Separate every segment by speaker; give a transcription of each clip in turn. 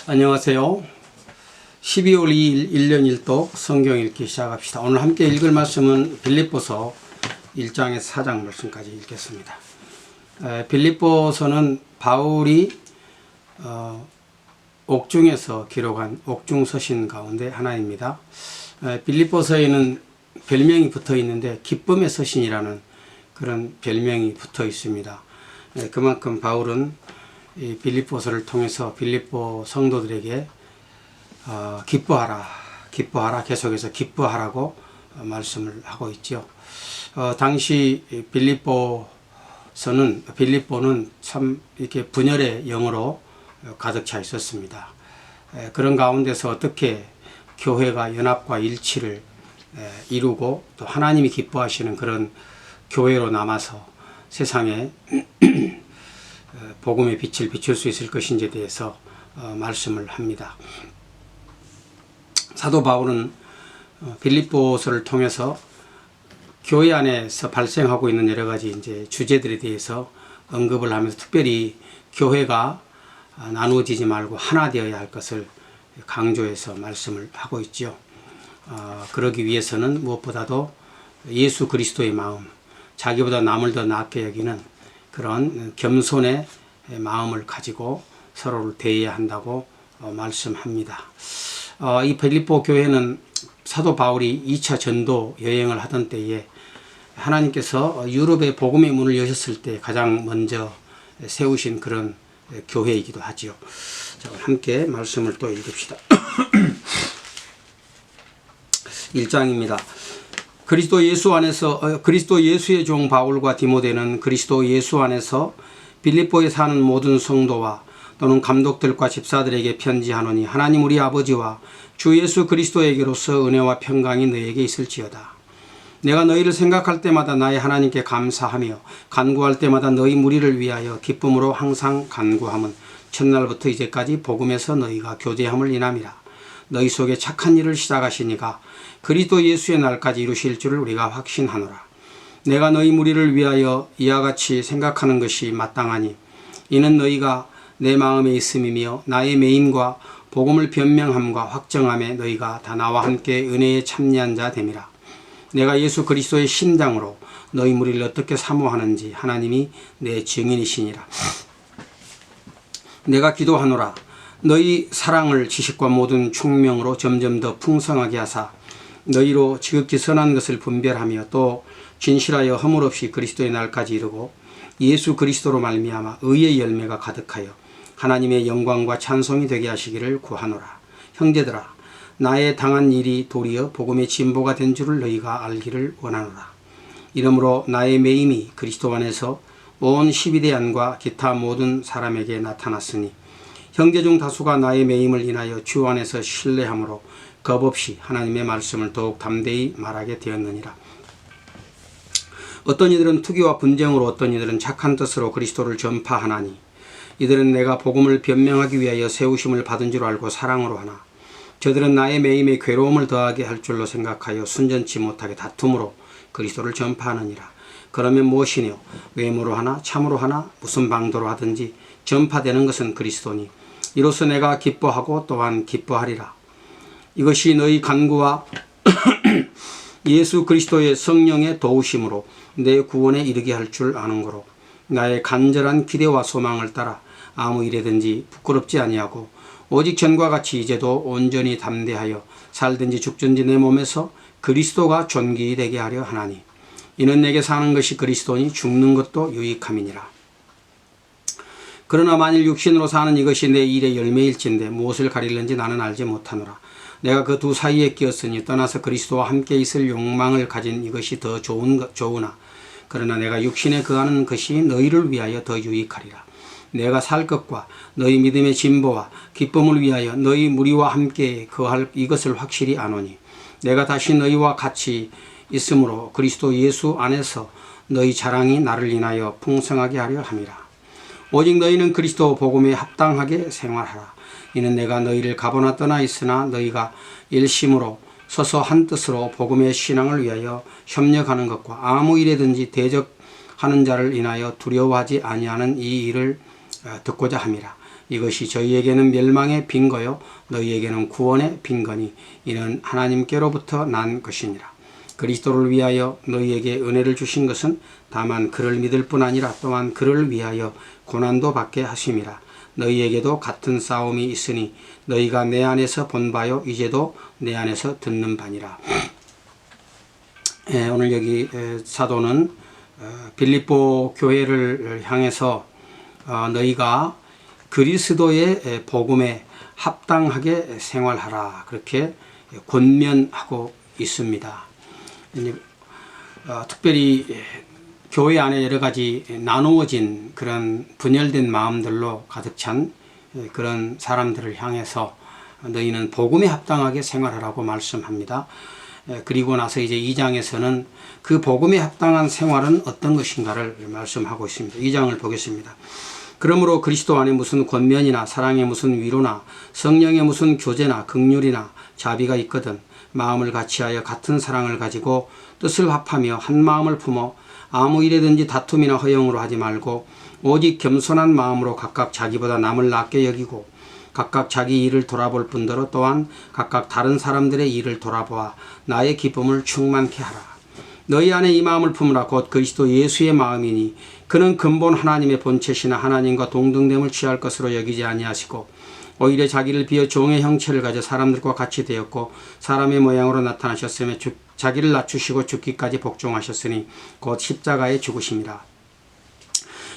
Speaker 1: 안녕하세요. 12월 2일 1년 1독 성경 읽기 시작합시다. 오늘 함께 읽을 말씀은 빌립보서 1장에서 4장 말씀까지 읽겠습니다. 빌립보서는 바울이 옥중에서 기록한 옥중서신 가운데 하나입니다. 빌립보서에는 별명이 붙어 있는데 기쁨의 서신이라는 그런 별명이 붙어 있습니다. 그만큼 바울은 이 빌립보서를 통해서 빌립보 성도들에게 기뻐하라 계속해서 기뻐하라고 말씀을 하고 있죠. 당시 빌립보는 참 이렇게 분열의 영으로 가득 차 있었습니다. 그런 가운데서 어떻게 교회가 연합과 일치를 이루고 또 하나님이 기뻐하시는 그런 교회로 남아서 세상에 복음의 빛을 비출 수 있을 것인지에 대해서 말씀을 합니다. 사도 바울은 빌립보서를 통해서 교회 안에서 발생하고 있는 여러 가지 이제 주제들에 대해서 언급을 하면서 특별히 교회가 나누어지지 말고 하나 되어야 할 것을 강조해서 말씀을 하고 있죠. 그러기 위해서는 무엇보다도 예수 그리스도의 마음, 자기보다 남을 더 낫게 여기는 그런 겸손의 마음을 가지고 서로를 대해야 한다고 말씀합니다. 이 빌립보 교회는 사도 바울이 2차 전도 여행을 하던 때에 하나님께서 유럽의 복음의 문을 여셨을 때 가장 먼저 세우신 그런 교회이기도 하지요. 자, 함께 말씀을 또 읽읍시다. 1장입니다. 그리스도 예수의 종 바울과 디모데는 그리스도 예수 안에서 빌립보에 사는 모든 성도와 또는 감독들과 집사들에게 편지하노니 하나님 우리 아버지와 주 예수 그리스도에게로서 은혜와 평강이 너에게 있을지어다. 내가 너희를 생각할 때마다 나의 하나님께 감사하며 간구할 때마다 너희 무리를 위하여 기쁨으로 항상 간구함은 첫날부터 이제까지 복음에서 너희가 교제함을 인함이라. 너희 속에 착한 일을 시작하시니가 그리스도 예수의 날까지 이루실 줄을 우리가 확신하노라. 내가 너희 무리를 위하여 이와 같이 생각하는 것이 마땅하니 이는 너희가 내 마음에 있음이며 나의 매임과 복음을 변명함과 확정함에 너희가 다 나와 함께 은혜에 참여한 자 됨이라. 내가 예수 그리스도의 심장으로 너희 무리를 어떻게 사모하는지 하나님이 내 증인이시니라. 내가 기도하노라. 너희 사랑을 지식과 모든 총명으로 점점 더 풍성하게 하사 너희로 지극히 선한 것을 분별하며 또 진실하여 허물 없이 그리스도의 날까지 이르고 예수 그리스도로 말미암아 의의 열매가 가득하여 하나님의 영광과 찬송이 되게 하시기를 구하노라. 형제들아, 나의 당한 일이 도리어 복음의 진보가 된 줄을 너희가 알기를 원하노라. 이러므로 나의 매임이 그리스도 안에서 온 12대 안과 기타 모든 사람에게 나타났으니 형제 중 다수가 나의 매임을 인하여 주 안에서 신뢰함으로 겁없이 하나님의 말씀을 더욱 담대히 말하게 되었느니라. 어떤 이들은 투기와 분쟁으로 어떤 이들은 착한 뜻으로 그리스도를 전파하나니 이들은 내가 복음을 변명하기 위하여 세우심을 받은 줄 알고 사랑으로 하나 저들은 나의 매임에 괴로움을 더하게 할 줄로 생각하여 순전치 못하게 다툼으로 그리스도를 전파하느니라. 그러면 무엇이뇨? 외모로 하나 참으로 하나 무슨 방도로 하든지 전파되는 것은 그리스도니 이로써 내가 기뻐하고 또한 기뻐하리라. 이것이 너희 간구와 예수 그리스도의 성령의 도우심으로 내 구원에 이르게 할 줄 아는 거로 나의 간절한 기대와 소망을 따라 아무 일에든지 부끄럽지 아니하고 오직 전과 같이 이제도 온전히 담대하여 살든지 죽든지 내 몸에서 그리스도가 존귀히 되게 하려 하나니 이는 내게 사는 것이 그리스도니 죽는 것도 유익함이니라. 그러나 만일 육신으로 사는 이것이 내 일의 열매일진데 무엇을 가리는지 나는 알지 못하노라. 내가 그 두 사이에 끼었으니 떠나서 그리스도와 함께 있을 욕망을 가진 이것이 더 좋으나 그러나 내가 육신에 거하는 것이 너희를 위하여 더 유익하리라. 내가 살 것과 너희 믿음의 진보와 기쁨을 위하여 너희 무리와 함께 거할 이것을 확실히 아노니 내가 다시 너희와 같이 있으므로 그리스도 예수 안에서 너희 자랑이 나를 인하여 풍성하게 하려 함이라. 오직 너희는 그리스도 복음에 합당하게 생활하라. 이는 내가 너희를 가보나 떠나 있으나 너희가 일심으로 서서 한 뜻으로 복음의 신앙을 위하여 협력하는 것과 아무 일에든지 대적하는 자를 인하여 두려워하지 아니하는 이 일을 듣고자 함이라. 이것이 저희에게는 멸망의 빈거요 너희에게는 구원의 빈거니 이는 하나님께로부터 난 것이니라. 그리스도를 위하여 너희에게 은혜를 주신 것은 다만 그를 믿을 뿐 아니라 또한 그를 위하여 고난도 받게 하심이라. 너희에게도 같은 싸움이 있으니 너희가 내 안에서 본 바요 이제도 내 안에서 듣는 바니라. 오늘 여기 사도는 빌립보 교회를 향해서 너희가 그리스도의 복음에 합당하게 생활하라 그렇게 권면하고 있습니다. 특별히 교회 안에 여러 가지 나누어진 그런 분열된 마음들로 가득 찬 그런 사람들을 향해서 너희는 복음에 합당하게 생활하라고 말씀합니다. 그리고 나서 이제 2장에서는 그 복음에 합당한 생활은 어떤 것인가를 말씀하고 있습니다. 2장을 보겠습니다. 그러므로 그리스도 안에 무슨 권면이나 사랑에 무슨 위로나 성령의 무슨 교제나 긍휼이나 자비가 있거든 마음을 같이하여 같은 사랑을 가지고 뜻을 합하며 한 마음을 품어 아무 일에든지 다툼이나 허영으로 하지 말고 오직 겸손한 마음으로 각각 자기보다 남을 낮게 여기고 각각 자기 일을 돌아볼 뿐더러 또한 각각 다른 사람들의 일을 돌아보아 나의 기쁨을 충만케 하라. 너희 안에 이 마음을 품으라. 곧 그리스도 예수의 마음이니 그는 근본 하나님의 본체시나 하나님과 동등됨을 취할 것으로 여기지 아니하시고 오히려 자기를 비어 종의 형체를 가져 사람들과 같이 되었고 사람의 모양으로 나타나셨으며 자기를 낮추시고 죽기까지 복종하셨으니 곧 십자가에 죽으심이라.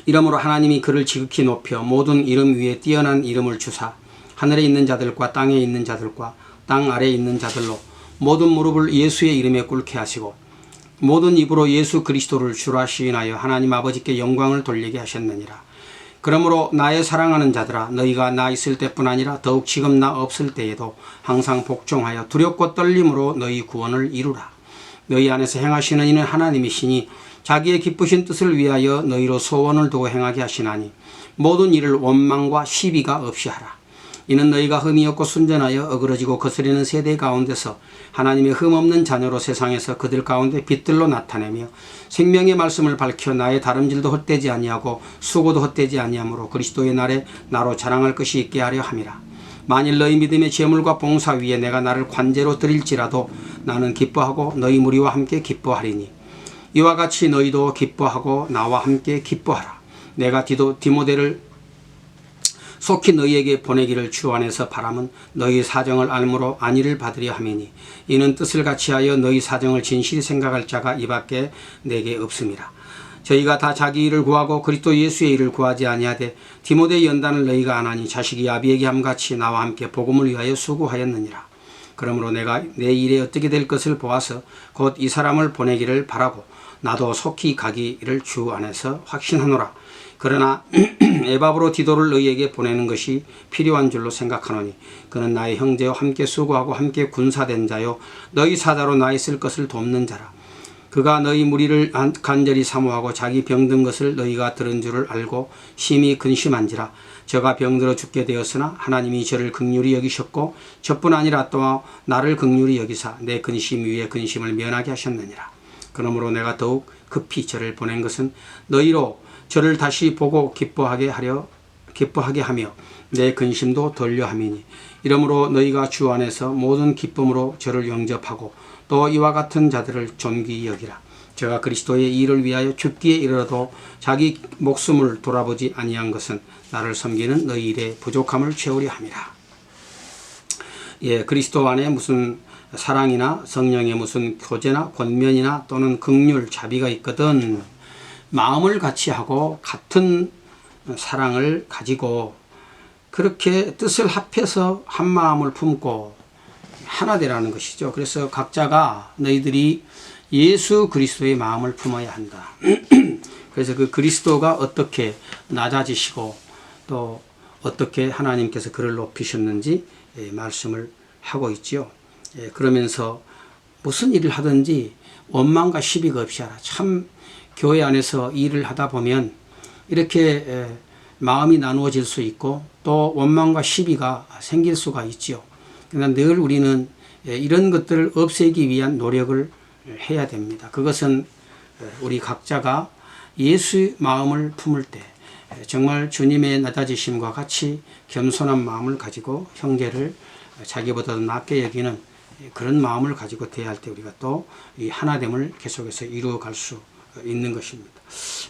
Speaker 1: 이러므로 하나님이 그를 지극히 높여 모든 이름 위에 뛰어난 이름을 주사 하늘에 있는 자들과 땅에 있는 자들과 땅 아래에 있는 자들로 모든 무릎을 예수의 이름에 꿇게 하시고 모든 입으로 예수 그리스도를 주라 시인하여 하나님 아버지께 영광을 돌리게 하셨느니라. 그러므로 나의 사랑하는 자들아 너희가 나 있을 때뿐 아니라 더욱 지금 나 없을 때에도 항상 복종하여 두렵고 떨림으로 너희 구원을 이루라. 너희 안에서 행하시는 이는 하나님이시니 자기의 기쁘신 뜻을 위하여 너희로 소원을 두고 행하게 하시나니 모든 일을 원망과 시비가 없이 하라. 이는 너희가 흠이 없고 순전하여 어그러지고 거스리는 세대 가운데서 하나님의 흠없는 자녀로 세상에서 그들 가운데 빛들로 나타내며 생명의 말씀을 밝혀 나의 다름질도 헛되지 아니하고 수고도 헛되지 아니하므로 그리스도의 날에 나로 자랑할 것이 있게 하려 함이라. 만일 너희 믿음의 제물과 봉사 위에 내가 나를 관제로 드릴지라도 나는 기뻐하고 너희 무리와 함께 기뻐하리니 이와 같이 너희도 기뻐하고 나와 함께 기뻐하라. 내가 디모데를 속히 너희에게 보내기를 주 안에서 바람은 너희 사정을 알므로 안위를 받으려 함이니 이는 뜻을 같이하여 너희 사정을 진실히 생각할 자가 이밖에 내게 없음이라. 저희가 다 자기 일을 구하고 그리스도 예수의 일을 구하지 아니하되 디모데의 연단을 너희가 안 하니 자식이 아비에게 함같이 나와 함께 복음을 위하여 수고하였느니라. 그러므로 내가 내 일에 어떻게 될 것을 보아서 곧 이 사람을 보내기를 바라고 나도 속히 가기를 주 안에서 확신하노라. 그러나 에바브로 디도를 너희에게 보내는 것이 필요한 줄로 생각하노니 그는 나의 형제요 함께 수고하고 함께 군사된 자요 너희 사자로 나 있을 것을 돕는 자라. 그가 너희 무리를 간절히 사모하고 자기 병든 것을 너희가 들은 줄을 알고 심히 근심한지라. 저가 병들어 죽게 되었으나 하나님이 저를 긍휼히 여기셨고 저뿐 아니라 또 나를 긍휼히 여기사 내 근심 위에 근심을 면하게 하셨느니라. 그러므로 내가 더욱 급히 저를 보낸 것은 너희로 저를 다시 보고 기뻐하게 하며 내 근심도 덜려 함이니 이러므로 너희가 주 안에서 모든 기쁨으로 저를 영접하고 또 이와 같은 자들을 존귀히 여기라. 저가 그리스도의 일을 위하여 죽기에 이르러도 자기 목숨을 돌아보지 아니한 것은 나를 섬기는 너희 일의 부족함을 채우려 함이라. 그리스도 안에 무슨 사랑이나 성령의 무슨 교제나 권면이나 또는 긍휼, 자비가 있거든 마음을 같이 하고 같은 사랑을 가지고 그렇게 뜻을 합해서 한 마음을 품고 하나 되라는 것이죠. 그래서 각자가 너희들이 예수 그리스도의 마음을 품어야 한다. 그래서 그 그리스도가 어떻게 낮아지시고 또 어떻게 하나님께서 그를 높이셨는지 말씀을 하고 있지요. 그러면서 무슨 일을 하든지 원망과 시비가 없이 하라. 참 교회 안에서 일을 하다 보면 이렇게 마음이 나누어질 수 있고 또 원망과 시비가 생길 수가 있지요. 그러나 늘 우리는 이런 것들을 없애기 위한 노력을 해야 됩니다. 그것은 우리 각자가 예수의 마음을 품을 때 정말 주님의 낮아지심과 같이 겸손한 마음을 가지고 형제를 자기보다 낮게 여기는 그런 마음을 가지고 대할 때 우리가 또 이 하나됨을 계속해서 이루어갈 수 있는 것입니다.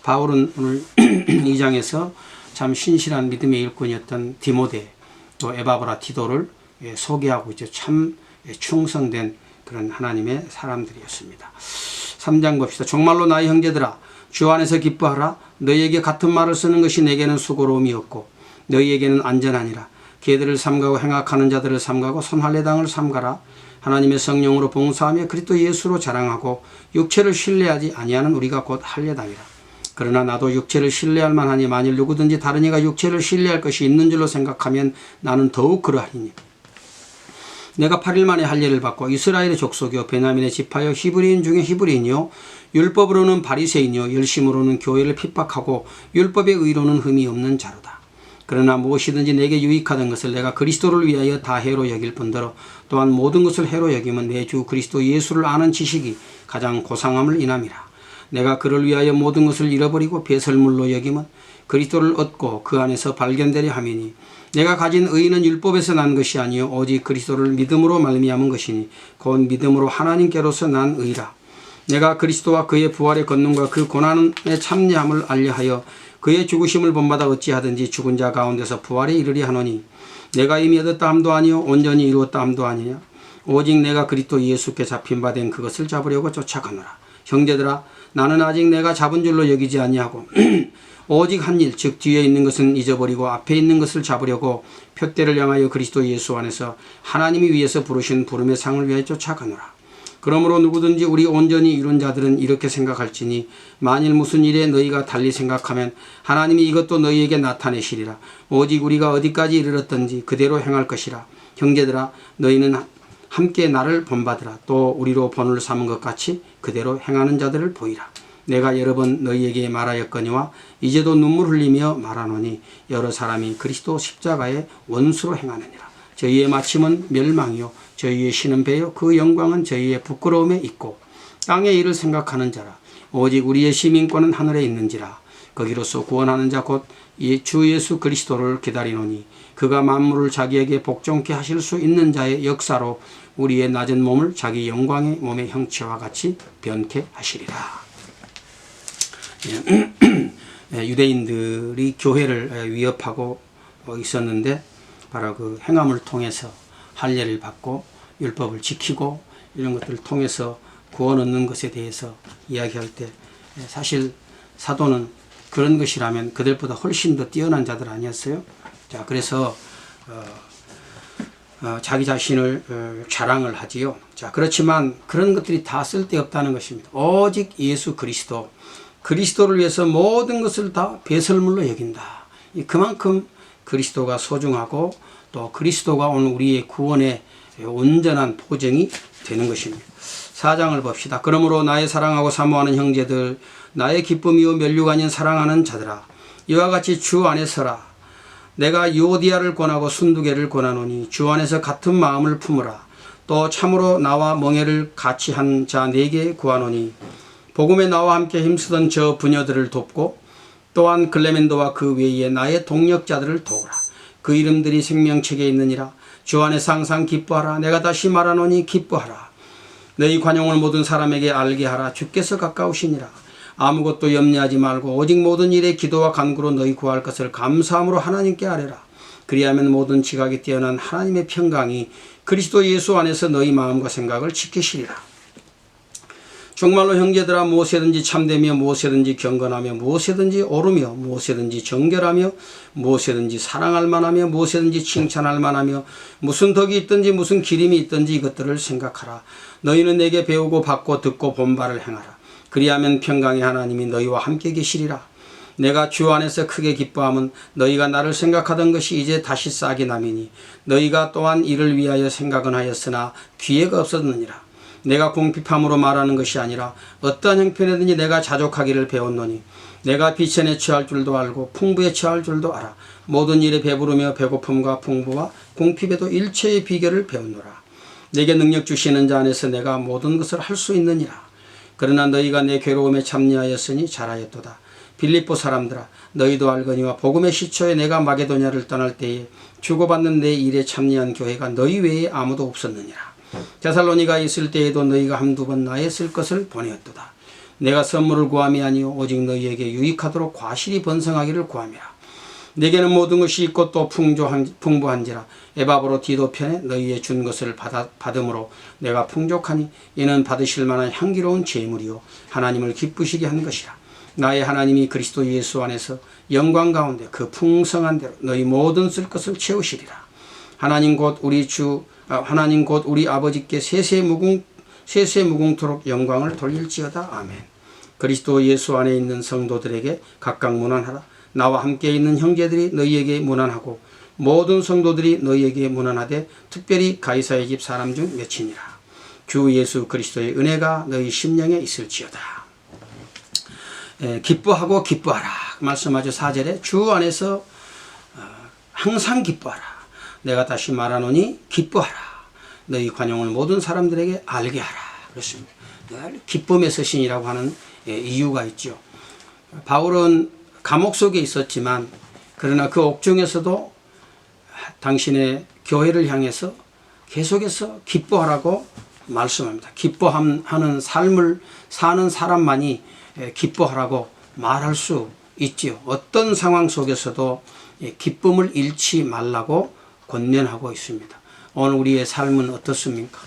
Speaker 1: 바울은 오늘 2장에서 참 신실한 믿음의 일꾼이었던 디모데 또 에바브라 디도를 소개하고 있죠. 참 충성된 그런 하나님의 사람들이었습니다. 3장 봅시다. 정말로 나의 형제들아 주 안에서 기뻐하라. 너희에게 같은 말을 쓰는 것이 내게는 수고로움이 없고 너희에게는 안전하니라. 개들을 삼가고 행악하는 자들을 삼가고 손할례당을 삼가라. 하나님의 성령으로 봉사하며 그리스도 예수로 자랑하고 육체를 신뢰하지 아니하는 우리가 곧 할례당이라. 그러나 나도 육체를 신뢰할 만하니 만일 누구든지 다른 이가 육체를 신뢰할 것이 있는 줄로 생각하면 나는 더욱 그러하리니 내가 8일 만에 할례를 받고 이스라엘의 족속이요 베냐민의 지파요 히브리인 중에 히브리인이요 율법으로는 바리새인이요 열심으로는 교회를 핍박하고 율법의 의로는 흠이 없는 자로다. 그러나 무엇이든지 내게 유익하던 것을 내가 그리스도를 위하여 다 해로 여길 뿐더러 또한 모든 것을 해로 여기면 내 주 그리스도 예수를 아는 지식이 가장 고상함을 인함이라. 내가 그를 위하여 모든 것을 잃어버리고 배설물로 여기면 그리스도를 얻고 그 안에서 발견되려 함이니 내가 가진 의는 율법에서 난 것이 아니요 오직 그리스도를 믿음으로 말미암은 것이니 곧 믿음으로 하나님께로서 난 의라. 내가 그리스도와 그의 부활의 권능과 그 고난의 참여함을 알려하여 그의 죽으심을 본받아 어찌하든지 죽은 자 가운데서 부활에 이르리 하노니 내가 이미 얻었다 함도 아니요 온전히 이루었다 함도 아니냐 오직 내가 그리스도 예수께 잡힌 바 된 그것을 잡으려고 쫓아가노라. 형제들아 나는 아직 내가 잡은 줄로 여기지 아니하고 오직 한 일 즉 뒤에 있는 것은 잊어버리고 앞에 있는 것을 잡으려고 표대를 향하여 그리스도 예수 안에서 하나님이 위에서 부르신 부름의 상을 위하여 쫓아가노라. 그러므로 누구든지 우리 온전히 이룬 자들은 이렇게 생각할지니 만일 무슨 일에 너희가 달리 생각하면 하나님이 이것도 너희에게 나타내시리라. 오직 우리가 어디까지 이르렀든지 그대로 행할 것이라. 형제들아 너희는 함께 나를 본받으라. 또 우리로 본을 삼은 것 같이 그대로 행하는 자들을 보이라. 내가 여러 번 너희에게 말하였거니와 이제도 눈물 흘리며 말하노니 여러 사람이 그리스도 십자가의 원수로 행하느니라. 저희의 마침은 멸망이요 저희의 신은 배요 그 영광은 저희의 부끄러움에 있고 땅의 일을 생각하는 자라. 오직 우리의 시민권은 하늘에 있는지라. 거기로서 구원하는 자 곧 주 예수 그리스도를 기다리노니 그가 만물을 자기에게 복종케 하실 수 있는 자의 역사로 우리의 낮은 몸을 자기 영광의 몸의 형체와 같이 변케 하시리라. 유대인들이 교회를 위협하고 있었는데 바로 그 행함을 통해서 할례를 받고 율법을 지키고 이런 것들을 통해서 구원 얻는 것에 대해서 이야기할 때 사실 사도는 그런 것이라면 그들보다 훨씬 더 뛰어난 자들 아니었어요? 자, 그래서 자기 자신을 자랑을 하지요. 자, 그렇지만 그런 것들이 다 쓸데없다는 것입니다. 오직 예수 그리스도를 위해서 모든 것을 다 배설물로 여긴다. 그만큼 그리스도가 소중하고 또 그리스도가 오늘 우리의 구원의 온전한 보증이 되는 것입니다. 4장을 봅시다. 그러므로 나의 사랑하고 사모하는 형제들 나의 기쁨이요 면류가 아닌 사랑하는 자들아 이와 같이 주 안에 서라. 내가 유오디아를 권하고 순두개를 권하노니 주 안에서 같은 마음을 품으라. 또 참으로 나와 멍에를 같이 한 자 네게 구하노니 복음에 나와 함께 힘쓰던 저 부녀들을 돕고 또한 글레멘도와 그 외에 나의 동력자들을 도우라. 그 이름들이 생명책에 있느니라. 주 안에서 항상 기뻐하라. 내가 다시 말하노니 기뻐하라. 너희 관용을 모든 사람에게 알게 하라. 주께서 가까우시니라. 아무것도 염려하지 말고 오직 모든 일에 기도와 간구로 너희 구할 것을 감사함으로 하나님께 아뢰라. 그리하면 모든 지각이 뛰어난 하나님의 평강이 그리스도 예수 안에서 너희 마음과 생각을 지키시리라. 정말로 형제들아 무엇이든지 참되며 무엇이든지 경건하며 무엇이든지 옳으며 무엇이든지 정결하며 무엇이든지 사랑할 만하며 무엇이든지 칭찬할 만하며 무슨 덕이 있든지 무슨 기림이 있든지 이것들을 생각하라. 너희는 내게 배우고 받고 듣고 본 바를 행하라. 그리하면 평강의 하나님이 너희와 함께 계시리라. 내가 주 안에서 크게 기뻐함은 너희가 나를 생각하던 것이 이제 다시 싹이 남이니 너희가 또한 이를 위하여 생각은 하였으나 기회가 없었느니라. 내가 궁핍함으로 말하는 것이 아니라 어떠한 형편이든지 내가 자족하기를 배웠노니 내가 비천에 처할 줄도 알고 풍부에 처할 줄도 알아. 모든 일에 배부르며 배고픔과 풍부와 궁핍에도 일체의 비결을 배웠노라. 내게 능력 주시는 자 안에서 내가 모든 것을 할 수 있느니라. 그러나 너희가 내 괴로움에 참여하였으니 잘하였도다. 빌립보 사람들아 너희도 알거니와 복음의 시초에 내가 마게도냐를 떠날 때에 주고받는 내 일에 참여한 교회가 너희 외에 아무도 없었느니라. 데살로니가에 있을 때에도 너희가 한두 번 나에 쓸 것을 보내었도다. 내가 선물을 구함이 아니요 오직 너희에게 유익하도록 과실이 번성하기를 구함이라. 내게는 모든 것이 있고 또 풍부한지라. 에바브로디도 편에 너희의 준 것을 받음으로 내가 풍족하니 이는 받으실 만한 향기로운 제물이요 하나님을 기쁘시게 한 것이라. 나의 하나님이 그리스도 예수 안에서 영광 가운데 그 풍성한 대로 너희 모든 쓸 것을 채우시리라. 하나님 곧 우리 아버지께 세세 무궁토록 영광을 돌릴지어다. 아멘. 그리스도 예수 안에 있는 성도들에게 각각 문안하라. 나와 함께 있는 형제들이 너희에게 문안하고 모든 성도들이 너희에게 문안하되 특별히 가이사의 집 사람 중 몇이니라. 주 예수 그리스도의 은혜가 너희 심령에 있을지어다. 기뻐하고 기뻐하라 말씀하죠. 4절에 주 안에서 항상 기뻐하라. 내가 다시 말하노니 기뻐하라. 너희 관용을 모든 사람들에게 알게 하라. 그렇습니다. 기쁨의 서신이라고 하는 이유가 있죠. 바울은 감옥 속에 있었지만 그러나 그 옥중에서도 당신의 교회를 향해서 계속해서 기뻐하라고 말씀합니다. 기뻐하는 삶을 사는 사람만이 기뻐하라고 말할 수 있지요. 어떤 상황 속에서도 기쁨을 잃지 말라고 권면하고 있습니다. 오늘 우리의 삶은 어떻습니까?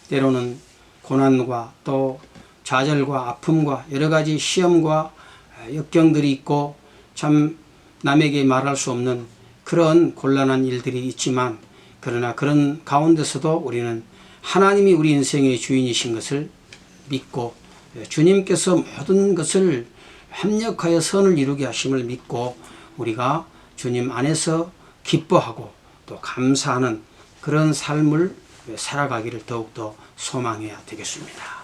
Speaker 1: 때로는 고난과 또 좌절과 아픔과 여러 가지 시험과 역경들이 있고 참 남에게 말할 수 없는 그런 곤란한 일들이 있지만 그러나 그런 가운데서도 우리는 하나님이 우리 인생의 주인이신 것을 믿고 주님께서 모든 것을 합력하여 선을 이루게 하심을 믿고 우리가 주님 안에서 기뻐하고 또 감사하는 그런 삶을 살아가기를 더욱더 소망해야 되겠습니다.